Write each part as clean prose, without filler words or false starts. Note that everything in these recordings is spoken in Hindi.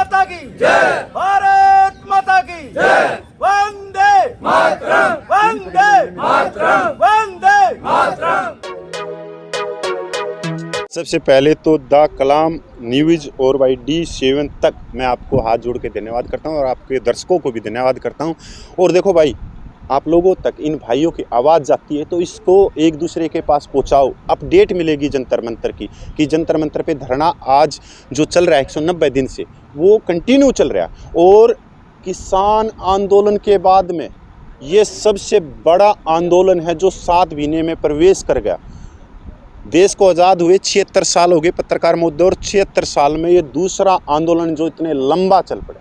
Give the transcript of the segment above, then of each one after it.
माता की जय, भारत माता की जय, वंदे मातरम, वंदे मातरम, वंदे मातरम। सबसे पहले तो द कलाम न्यूज़ और वाई D7 तक मैं आपको हाथ जोड़ के धन्यवाद करता हूं और आपके दर्शकों को भी धन्यवाद करता हूं। और देखो भाई, आप लोगों तक इन भाइयों की आवाज़ जाती है तो इसको एक दूसरे के पास पहुंचाओ। अपडेट मिलेगी जंतर मंतर की कि जंतर मंतर पे धरना आज जो चल रहा है 190 दिन से वो कंटिन्यू चल रहा है। और किसान आंदोलन के बाद में ये सबसे बड़ा आंदोलन है जो 7 महीने में प्रवेश कर गया। देश को आज़ाद हुए 76 साल हो गए पत्रकार मुद्दे, और 76 साल में ये दूसरा आंदोलन जो इतने लंबा चल पड़ा।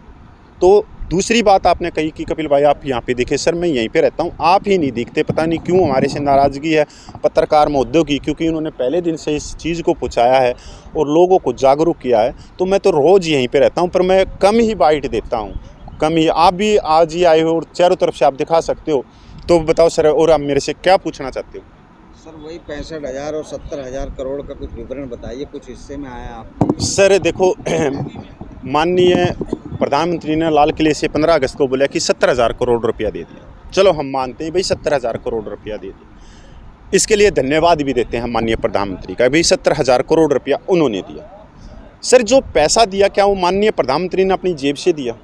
तो दूसरी बात आपने कही कि कपिल भाई आप यहाँ पे दिखे, सर मैं यहीं पे रहता हूँ, आप ही नहीं दिखते, पता नहीं क्यों हमारे से नाराज़गी है पत्रकार मुद्दों की, क्योंकि उन्होंने पहले दिन से इस चीज़ को पहुँचाया है और लोगों को जागरूक किया है। तो मैं तो रोज़ यहीं पर रहता हूँ, पर मैं कम ही बाइट देता हूँ, कम ही। आप भी आज ही आए हो और चारों तरफ से आप दिखा सकते हो, तो बताओ सर, और आप मेरे से क्या पूछना चाहते हो? सर वही 65,000 और 70,000 करोड़ का कुछ विवरण बताइए, कुछ हिस्से में आया आप? सर देखो, माननीय प्रधानमंत्री ने लाल किले से 15 अगस्त को बोला कि 70,000 करोड़ रुपया दे दिया। चलो हम मानते हैं भाई 70,000 करोड़ रुपया दे दिया, इसके लिए धन्यवाद भी देते हैं माननीय प्रधानमंत्री का, भाई 70,000 करोड़ रुपया उन्होंने दिया। सर जो पैसा दिया क्या वो माननीय प्रधानमंत्री ने अपनी जेब से दिया?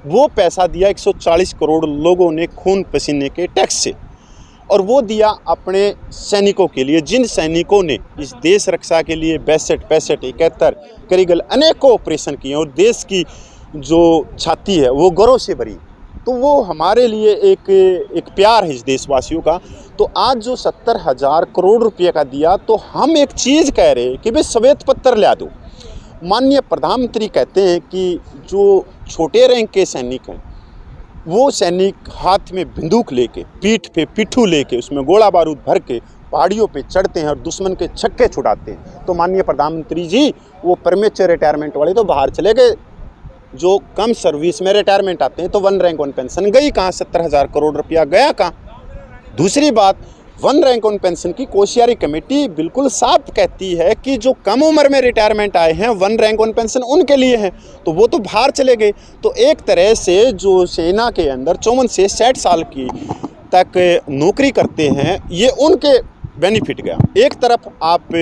वो पैसा दिया 140 करोड़ लोगों ने खून पसीने के टैक्स से, और वो दिया अपने सैनिकों के लिए, जिन सैनिकों ने इस देश रक्षा के लिए 62, 65, 71 करीबन अनेकों ऑपरेशन किए और देश की जो छाती है वो गौरव से भरी। तो वो हमारे लिए एक प्यार है इस देशवासियों का। तो आज जो 70,000 करोड़ रुपये का दिया, तो हम एक चीज़ कह रहे हैं कि भाई श्वेत पत्र ला दो। माननीय प्रधानमंत्री कहते हैं कि जो छोटे रैंक के सैनिक हैं वो सैनिक हाथ में बंदूक लेके, पीठ पे पिट्ठू लेके, उसमें गोला बारूद भर के पहाड़ियों पे चढ़ते हैं और दुश्मन के छक्के छुड़ाते हैं। तो माननीय प्रधानमंत्री जी, वो परमेचर रिटायरमेंट वाले तो बाहर चले गए, जो कम सर्विस में रिटायरमेंट आते हैं तो 1 रैंक 1 पेंशन गई कहाँ? 70,000 करोड़ रुपया गया कहाँ? दूसरी बात, 1 रैंक 1 पेंशन की कोशियारी कमेटी बिल्कुल साफ कहती है कि जो कम उम्र में रिटायरमेंट आए हैं 1 रैंक 1 पेंशन उनके लिए है, तो वो तो बाहर चले गए। तो एक तरह से जो सेना के अंदर 54 से 60 साल की तक नौकरी करते हैं, ये उनके बेनिफिट गया। एक तरफ आप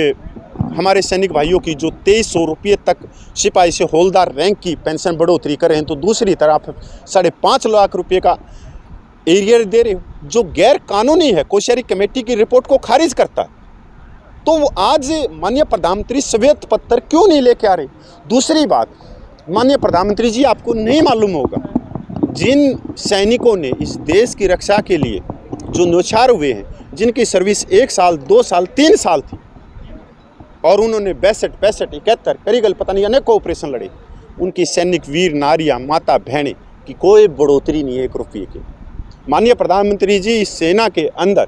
हमारे सैनिक भाइयों की जो 2300 रुपये तक सिपाही से हौलदार रैंक की पेंशन बढ़ोतरी कर रहे हैं, तो दूसरी तरफ 5.5 लाख रुपये का एरियर दे रहे हो, जो गैर कानूनी है, कोशियारी कमेटी की रिपोर्ट को खारिज करता है। तो वो आज माननीय प्रधानमंत्री श्वेत पत्र क्यों नहीं लेके आ रहे? दूसरी बात, माननीय प्रधानमंत्री जी आपको नहीं मालूम होगा, जिन सैनिकों ने इस देश की रक्षा के लिए जो न्यौछावर हुए हैं, जिनकी सर्विस 1 साल 2 साल 3 साल थी, और उन्होंने 62, 65, 71 करीबन पता नहीं अनेकों ऑपरेशन लड़े, उनकी सैनिक वीर नारियाँ माता बहनें की कोई बढ़ोतरी नहीं है 1 रुपये की। माननीय प्रधानमंत्री जी, इस सेना के अंदर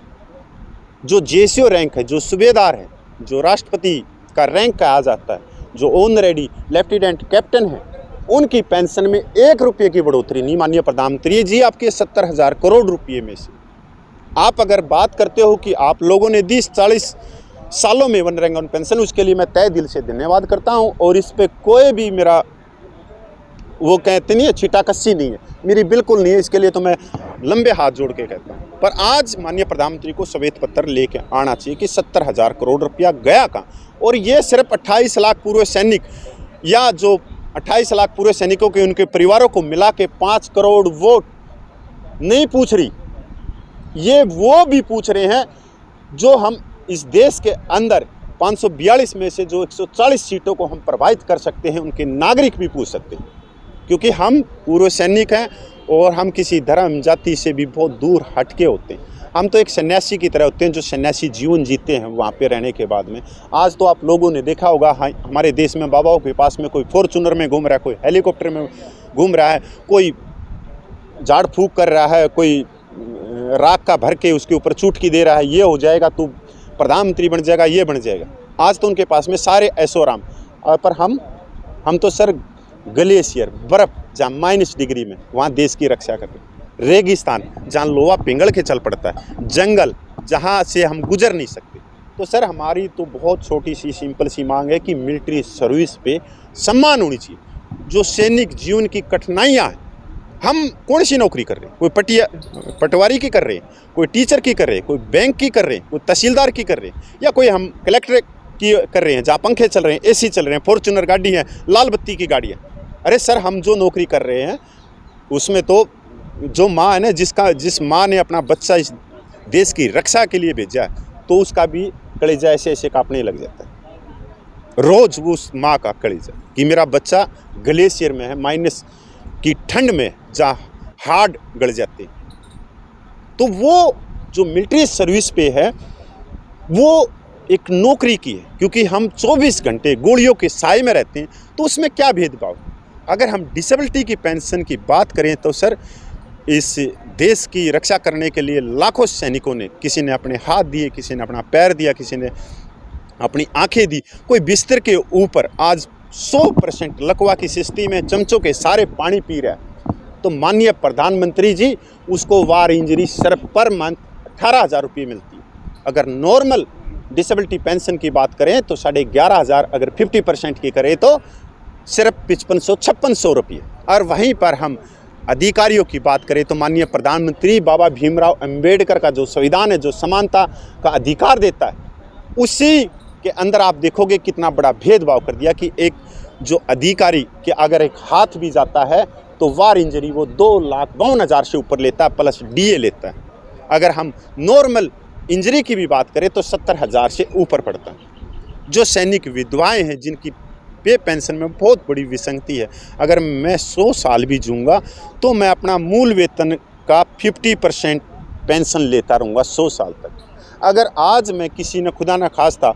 जो जेसीओ रैंक है, जो सूबेदार है, जो राष्ट्रपति का रैंक कहा जाता है, जो ऑनरेडी लेफ्टिनेंट कैप्टन है, उनकी पेंशन में 1 रुपये की बढ़ोतरी नहीं। माननीय प्रधानमंत्री जी, आपके 70,000 करोड़ रुपये में से आप अगर बात करते हो कि आप लोगों ने 40 सालों में 1 रैंक 1 पेंशन, उसके लिए मैं तहे दिल से धन्यवाद करता हूँ। और इस पर कोई भी मेरा वो कहते नहीं है छीटाकस्सी नहीं है, मेरी बिल्कुल नहीं है, इसके लिए तो मैं लंबे हाथ जोड़ के कहता हूँ। पर आज माननीय प्रधानमंत्री को श्वेत पत्र लेके आना चाहिए कि 70,000 करोड़ रुपया गया कहाँ? और ये सिर्फ 28 लाख पूर्व सैनिक, या जो 28 लाख पूर्व सैनिकों के उनके परिवारों को मिला के 5 करोड़ वोट नहीं पूछ रही, ये वो भी पूछ रहे हैं जो हम इस देश के अंदर 542 में से जो 140 सीटों को हम प्रभावित कर सकते हैं, उनके नागरिक भी पूछ सकते हैं, क्योंकि हम पूर्व सैनिक हैं और हम किसी धर्म जाति से भी बहुत दूर हटके होते हैं। हम तो एक सन्यासी की तरह होते हैं जो सन्यासी जीवन जीते हैं वहाँ पे रहने के बाद में। आज तो आप लोगों ने देखा होगा, हाँ, हमारे देश में बाबाओं के पास में कोई फॉर्चूनर में घूम रहा है, कोई हेलीकॉप्टर में घूम रहा है, कोई झाड़ फूक कर रहा है, कोई राख का भर के उसके ऊपर चुटकी दे रहा है, ये हो जाएगा तो प्रधानमंत्री बन जाएगा, ये बन जाएगा। आज तो उनके पास में सारे ऐशोआराम, पर हम तो सर ग्लेशियर, बर्फ़ जहाँ -डिग्री में, वहाँ देश की रक्षा करते हैं। रेगिस्तान जहाँ लोहा पिंगल के चल पड़ता है, जंगल जहाँ से हम गुजर नहीं सकते। तो सर हमारी तो बहुत छोटी सी सिंपल सी मांग है कि मिलिट्री सर्विस पे सम्मान होनी चाहिए। जो सैनिक जीवन की कठिनाइयाँ हैं, हम कौन सी नौकरी कर रहे हैं, कोई पटवारी की कर रहे हैं, कोई टीचर की कर रहे हैं, कोई बैंक की कर रहे हैं, कोई तहसीलदार की कर रहे हैं, या कोई हम कलेक्टर की कर रहे हैं जहाँ पंखे चल रहे हैं, एसी चल रहे हैं, फॉर्च्यूनर गाड़ी है, लाल बत्ती की गाड़ी है। अरे सर, हम जो नौकरी कर रहे हैं उसमें तो जो माँ है ना, जिस माँ ने अपना बच्चा इस देश की रक्षा के लिए भेजा है, तो उसका भी कलेजा ऐसे ऐसे कांपने लग जाता है रोज। वो उस माँ का कलेजा कि मेरा बच्चा ग्लेशियर में है, माइनस की ठंड में जहाँ हार्ड गड़ जाते हैं। तो वो जो मिलिट्री सर्विस पे है वो एक नौकरी की है, क्योंकि हम 24 घंटे गोलियों के साए में रहते हैं, तो उसमें क्या भेदभाव। अगर हम डिसेबिलिटी की पेंशन की बात करें तो सर, इस देश की रक्षा करने के लिए लाखों सैनिकों ने, किसी ने अपने हाथ दिए, किसी ने अपना पैर दिया, किसी ने अपनी आंखें दी, कोई बिस्तर के ऊपर आज 100% लकवा की सिस्टी में चमचों के सारे पानी पी रहा है। तो माननीय प्रधानमंत्री जी, उसको वार इंजरी सिर्फ पर मंथ 18,000 रुपये मिलती है। अगर नॉर्मल डिसेबिलिटी पेंशन की बात करें तो 11,500, अगर 50% की करें तो सिर्फ 5500-5600 रुपये। और वहीं पर हम अधिकारियों की बात करें तो माननीय प्रधानमंत्री बाबा भीमराव अंबेडकर का जो संविधान है, जो समानता का अधिकार देता है, उसी के अंदर आप देखोगे कितना बड़ा भेदभाव कर दिया कि एक जो अधिकारी के अगर एक हाथ भी जाता है तो वार इंजरी वो 2,52,000 से ऊपर लेता है, प्लस डीए लेता है। अगर हम नॉर्मल इंजरी की भी बात करें तो 70,000 से ऊपर पड़ता है। जो सैनिक विधवाएं हैं, जिनकी पे पेंशन में बहुत बड़ी विसंगति है, अगर मैं 100 साल भी जीऊँगा तो मैं अपना मूल वेतन का 50% पेंशन लेता रहूँगा 100 साल तक। अगर आज मैं किसी ने खुदा न खास्ता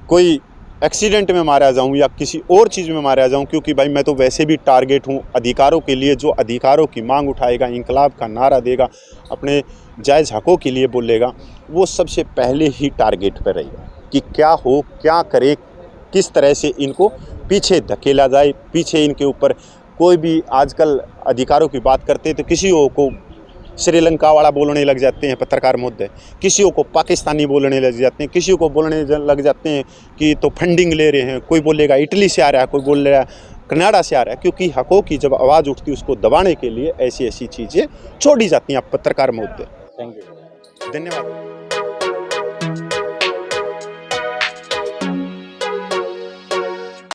कोई एक्सीडेंट में मारा जाऊं या किसी और चीज़ में मारा जाऊं, क्योंकि भाई मैं तो वैसे भी टारगेट हूं अधिकारों के लिए, जो अधिकारों की मांग उठाएगा, इंकलाब का नारा देगा, अपने जायज़ हकों के लिए बोलेगा, वो सबसे पहले ही टारगेट पर रहेगा कि क्या हो, क्या करे, किस तरह से इनको पीछे धकेला जाए। पीछे इनके ऊपर कोई भी आजकल अधिकारों की बात करते तो किसी को श्रीलंका वाला बोलने लग जाते हैं पत्रकार महोदय, किसी को पाकिस्तानी बोलने लग जाते हैं, किसी को बोलने लग जाते हैं कि तो फंडिंग ले रहे हैं, कोई बोलेगा इटली से आ रहा है, कोई बोल रहा है कनाडा से आ रहा है। क्योंकि हकों की जब आवाज़ उठती है उसको दबाने के लिए ऐसी ऐसी चीज़ें छोड़ी जाती हैं। आप पत्रकार महोदय, थैंक यू, धन्यवाद।